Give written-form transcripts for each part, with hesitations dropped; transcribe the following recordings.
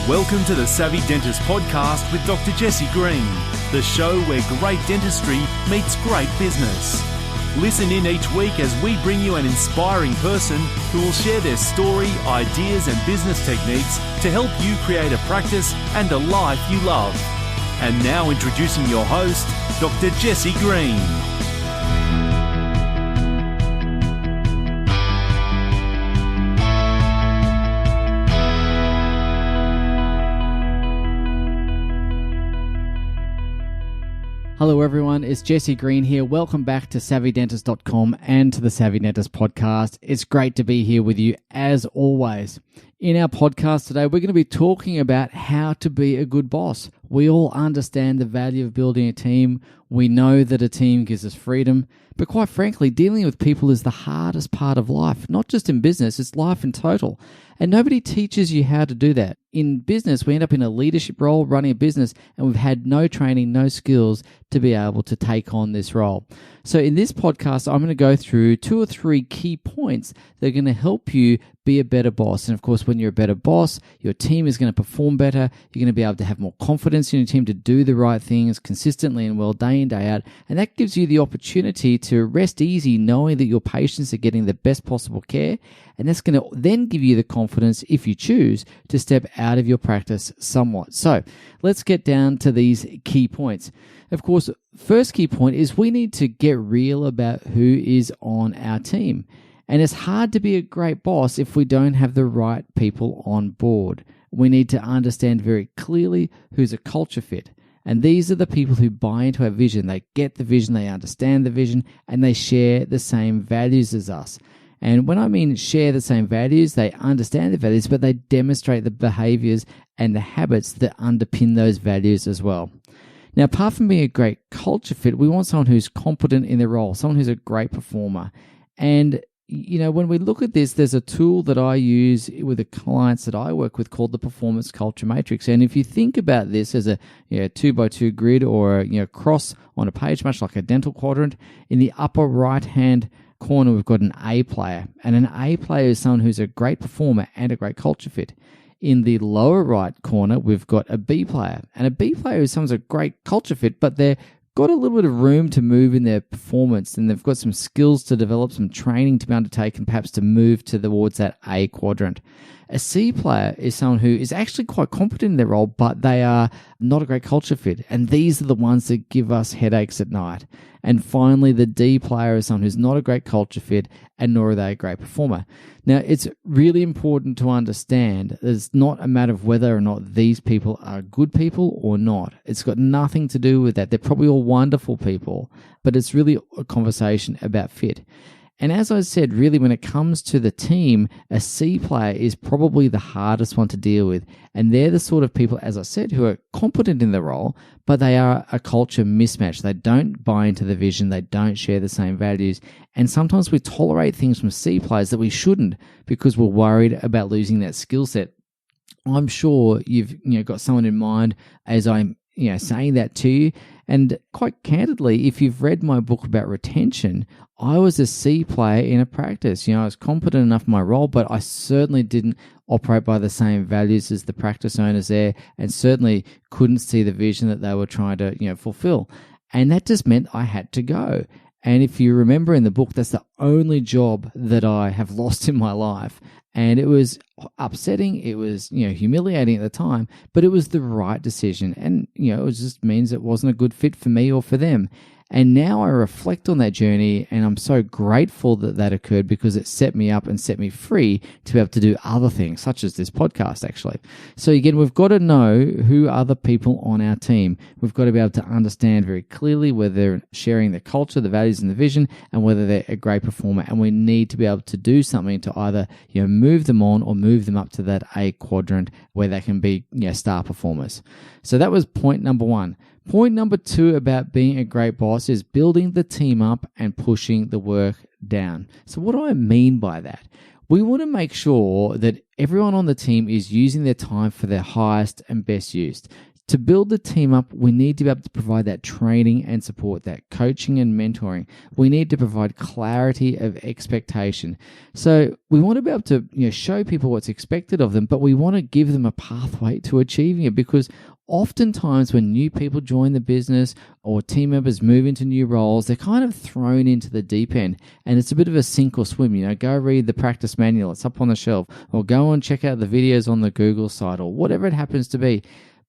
Welcome to the Savvy Dentist podcast with Dr. Jesse Green, the show where great dentistry meets great business. Listen in each week as we bring you an inspiring person who will share their story, ideas and business techniques to help you create a practice and a life you love. And now introducing your host, Dr. Jesse Green. Hello everyone, it's Jesse Green here. Welcome back to SavvyDentist.com and to the Savvy Dentist podcast. It's great to be here with you as always. In our podcast today, we're going to be talking about how to be a good boss. We all understand the value of building a team. We know that a team gives us freedom. But quite frankly, dealing with people is the hardest part of life, not just in business, it's life in total. And nobody teaches you how to do that. In business, we end up in a leadership role running a business, and we've had no training, no skills to be able to take on this role. So in this podcast, I'm going to go through 2 or 3 key points that are going to help you be a better boss. And of course, when you're a better boss, your team is going to perform better. You're going to be able to have more confidence in your team to do the right things consistently and well day in, day out. And that gives you the opportunity to rest easy knowing that your patients are getting the best possible care. And that's going to then give you the confidence, if you choose, to step out of your practice somewhat. So let's get down to these key points. Of course, first key point is we need to get real about who is on our team. And it's hard to be a great boss if we don't have the right people on board. We need to understand very clearly who's a culture fit. And these are the people who buy into our vision. They get the vision, they understand the vision, and they share the same values as us. And when I mean share the same values, they understand the values, but they demonstrate the behaviors and the habits that underpin those values as well. Now, apart from being a great culture fit, we want someone who's competent in their role, someone who's a great performer. And you know, when we look at this, there's a tool that I use with the clients that I work with called the Performance Culture Matrix. And if you think about this as a 2x2 grid or a cross on a page, much like a dental quadrant, in the upper right-hand corner, we've got an A player. And an A player is someone who's a great performer and a great culture fit. In the lower right corner, we've got a B player. And a B player is someone who's a great culture fit, but they're got a little bit of room to move in their performance, and they've got some skills to develop, some training to be undertaken, perhaps to move towards that A quadrant. A C player is someone who is actually quite competent in their role, but they are not a great culture fit. And these are the ones that give us headaches at night. And finally, the D player is someone who's not a great culture fit, and nor are they a great performer. Now, it's really important to understand that it's not a matter of whether or not these people are good people or not. It's got nothing to do with that. They're probably all wonderful people, but it's really a conversation about fit. And as I said, really, when it comes to the team, a C player is probably the hardest one to deal with. And they're the sort of people, as I said, who are competent in the role, but they are a culture mismatch. They don't buy into the vision. They don't share the same values. And sometimes we tolerate things from C players that we shouldn't because we're worried about losing that skill set. I'm sure you've got someone in mind as I'm saying that to you. And quite candidly, if you've read my book about retention, I was a C player in a practice. I was competent enough in my role, but I certainly didn't operate by the same values as the practice owners there, and certainly couldn't see the vision that they were trying to, fulfill. And that just meant I had to go. And if you remember in the book, that's the only job that I have lost in my life. And it was upsetting. It was, humiliating at the time, but it was the right decision. And, it just means it wasn't a good fit for me or for them. And now I reflect on that journey, and I'm so grateful that that occurred because it set me up and set me free to be able to do other things, such as this podcast, actually. So again, we've got to know who are the people on our team. We've got to be able to understand very clearly whether they're sharing the culture, the values, and the vision, and whether they're a great performer. And we need to be able to do something to either, move them on or move them up to that A quadrant where they can be, star performers. So that was point number 1. Point number 2 about being a great boss is building the team up and pushing the work down. So what do I mean by that? We want to make sure that everyone on the team is using their time for their highest and best use. To build the team up, we need to be able to provide that training and support, that coaching and mentoring. We need to provide clarity of expectation. So we want to be able to show people what's expected of them, but we want to give them a pathway to achieving it, because oftentimes when new people join the business or team members move into new roles, they're kind of thrown into the deep end, and it's a bit of a sink or swim. Go read the practice manual, it's up on the shelf, or go and check out the videos on the Google site, or whatever it happens to be.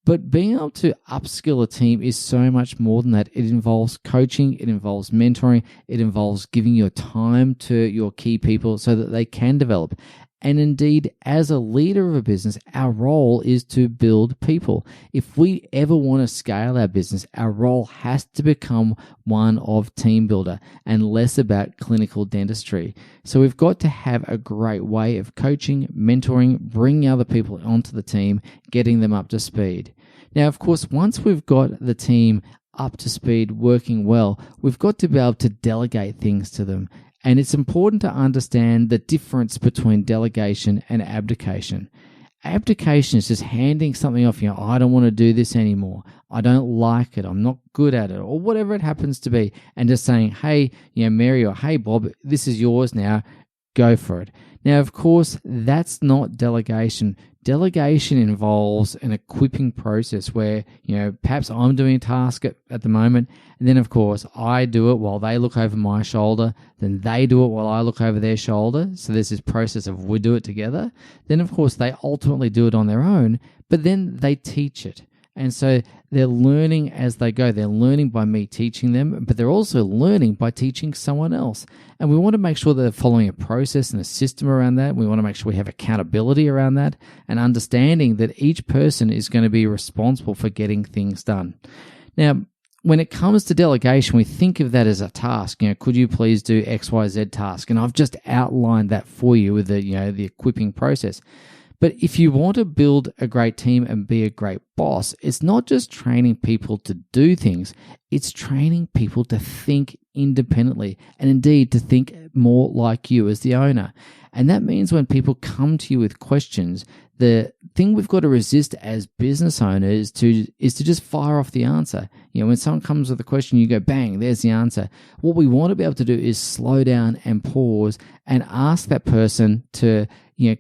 But being able to upskill a team is so much more than that. It involves coaching, it involves mentoring, it involves giving your time to your key people so that they can develop. And indeed, as a leader of a business, our role is to build people. If we ever want to scale our business, our role has to become one of team builder and less about clinical dentistry. So we've got to have a great way of coaching, mentoring, bringing other people onto the team, getting them up to speed. Now, of course, once we've got the team up to speed, working well, we've got to be able to delegate things to them. And it's important to understand the difference between delegation and abdication. Abdication is just handing something off, I don't want to do this anymore. I don't like it. I'm not good at it, or whatever it happens to be. And just saying, hey, Mary, or hey, Bob, this is yours now. Go for it. Now, of course, that's not delegation. Delegation involves an equipping process where, perhaps I'm doing a task at the moment, and then, of course, I do it while they look over my shoulder, then they do it while I look over their shoulder. So there's this process of we do it together. Then, of course, they ultimately do it on their own, but then they teach it. And so they're learning as they go. They're learning by me teaching them, but they're also learning by teaching someone else. And we want to make sure that they're following a process and a system around that. We want to make sure we have accountability around that and understanding that each person is going to be responsible for getting things done. Now, when it comes to delegation, we think of that as a task. Could you please do XYZ task? And I've just outlined that for you with the equipping process. But if you want to build a great team and be a great boss, it's not just training people to do things, it's training people to think independently and indeed to think more like you as the owner. And that means when people come to you with questions, the thing we've got to resist as business owners is to just fire off the answer. When someone comes with a question, you go, bang, there's the answer. What we want to be able to do is slow down and pause and ask that person to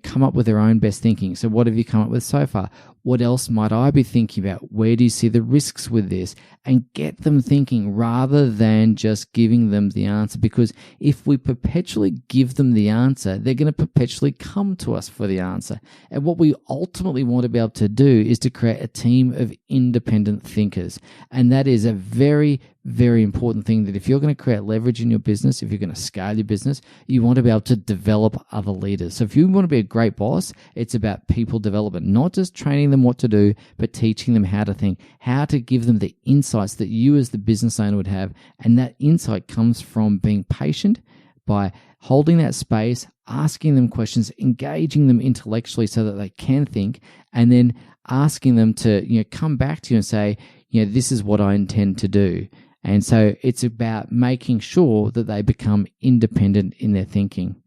come up with their own best thinking. So what have you come up with so far? What else might I be thinking about? Where do you see the risks with this? And get them thinking rather than just giving them the answer. Because if we perpetually give them the answer, they're going to perpetually come to us for the answer. And what we ultimately want to be able to do is to create a team of independent thinkers. And that is a very, very important thing, that if you're going to create leverage in your business, if you're going to scale your business, you want to be able to develop other leaders. So if you want to be a great boss, it's about people development, not just training them what to do, but teaching them how to think, how to give them the insights that you as the business owner would have. And that insight comes from being patient, by holding that space, asking them questions, engaging them intellectually so that they can think, and then asking them to come back to you and say, this is what I intend to do. And so it's about making sure that they become independent in their thinking.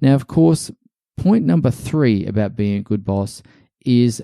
Now, of course, point number 3 about being a good boss is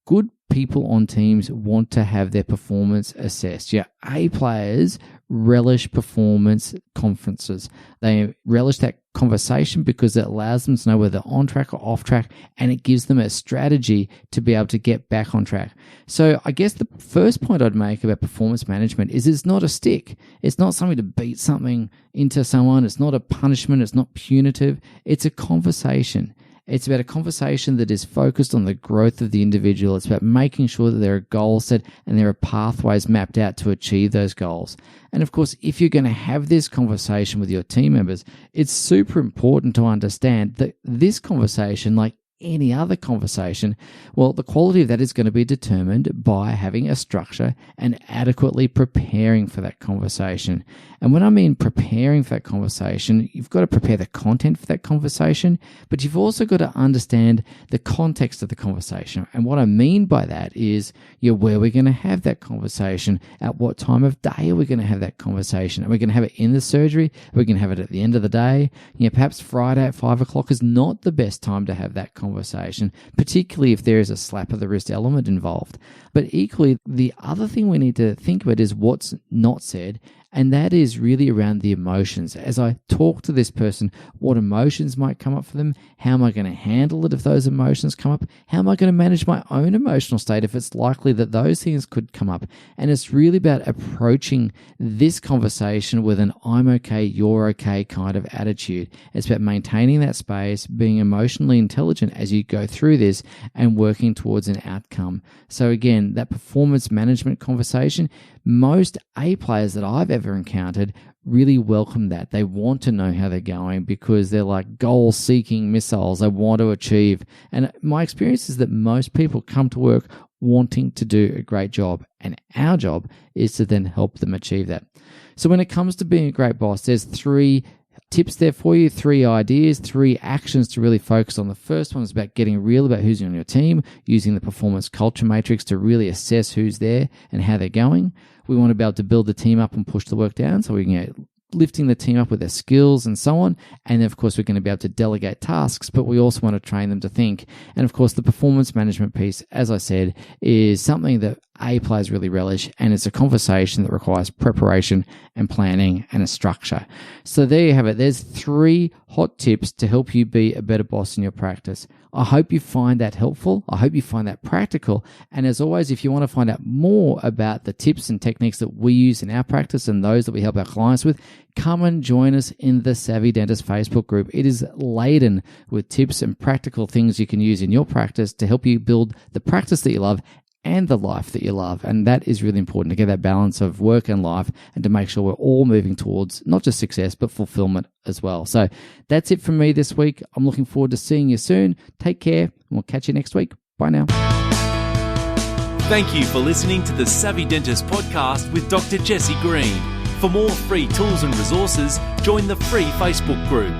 good people on teams want to have their performance assessed. A players relish performance conferences. They relish that conversation because it allows them to know whether they're on track or off track, and it gives them a strategy to be able to get back on track. So I guess the first point I'd make about performance management is it's not a stick. It's not something to beat something into someone. It's not a punishment. It's not punitive. It's a conversation. It's about a conversation that is focused on the growth of the individual. It's about making sure that there are goals set and there are pathways mapped out to achieve those goals. And of course, if you're going to have this conversation with your team members, it's super important to understand that this conversation, like any other conversation, well, the quality of that is going to be determined by having a structure and adequately preparing for that conversation. And when I mean preparing for that conversation, you've got to prepare the content for that conversation, but you've also got to understand the context of the conversation. And what I mean by that is, where we're going to have that conversation, at what time of day are we going to have that conversation? Are we going to have it in the surgery? Are we going to have it at the end of the day? Perhaps Friday at 5 o'clock is not the best time to have that conversation. conversation, particularly if there is a slap of the wrist element involved. But equally, the other thing we need to think about is what's not said, and that is really around the emotions. As I talk to this person, what emotions might come up for them? How am I going to handle it if those emotions come up? How am I going to manage my own emotional state if it's likely that those things could come up? And it's really about approaching this conversation with an I'm okay, you're okay kind of attitude. It's about maintaining that space, being emotionally intelligent as you go through this, and working towards an outcome. So again, that performance management conversation, most A players that I've ever encountered really welcome that. They want to know how they're going because they're like goal-seeking missiles. They want to achieve. And my experience is that most people come to work wanting to do a great job, and our job is to then help them achieve that. So when it comes to being a great boss, there's 3 tips there for you, 3 ideas, 3 actions to really focus on. The first one is about getting real about who's on your team, using the performance culture matrix to really assess who's there and how they're going. We want to be able to build the team up and push the work down so we can get lifting the team up with their skills and so on. And of course, we're going to be able to delegate tasks, but we also want to train them to think. And of course, the performance management piece, as I said, is something that A players really relish, and it's a conversation that requires preparation and planning and a structure. So there you have it. There's 3 hot tips to help you be a better boss in your practice. I hope you find that helpful. I hope you find that practical. And as always, if you want to find out more about the tips and techniques that we use in our practice and those that we help our clients with, come and join us in the Savvy Dentist Facebook group. It is laden with tips and practical things you can use in your practice to help you build the practice that you love and the life that you love. And that is really important, to get that balance of work and life and to make sure we're all moving towards not just success, but fulfillment as well. So that's it from me this week. I'm looking forward to seeing you soon. Take care, and we'll catch you next week. Bye now. Thank you for listening to the Savvy Dentist podcast with Dr. Jesse Green. For more free tools and resources, join the free Facebook group.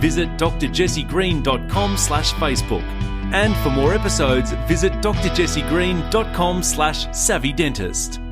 Visit drjessegreen.com/Facebook. And for more episodes, visit drjessegreen.com/savvydentist.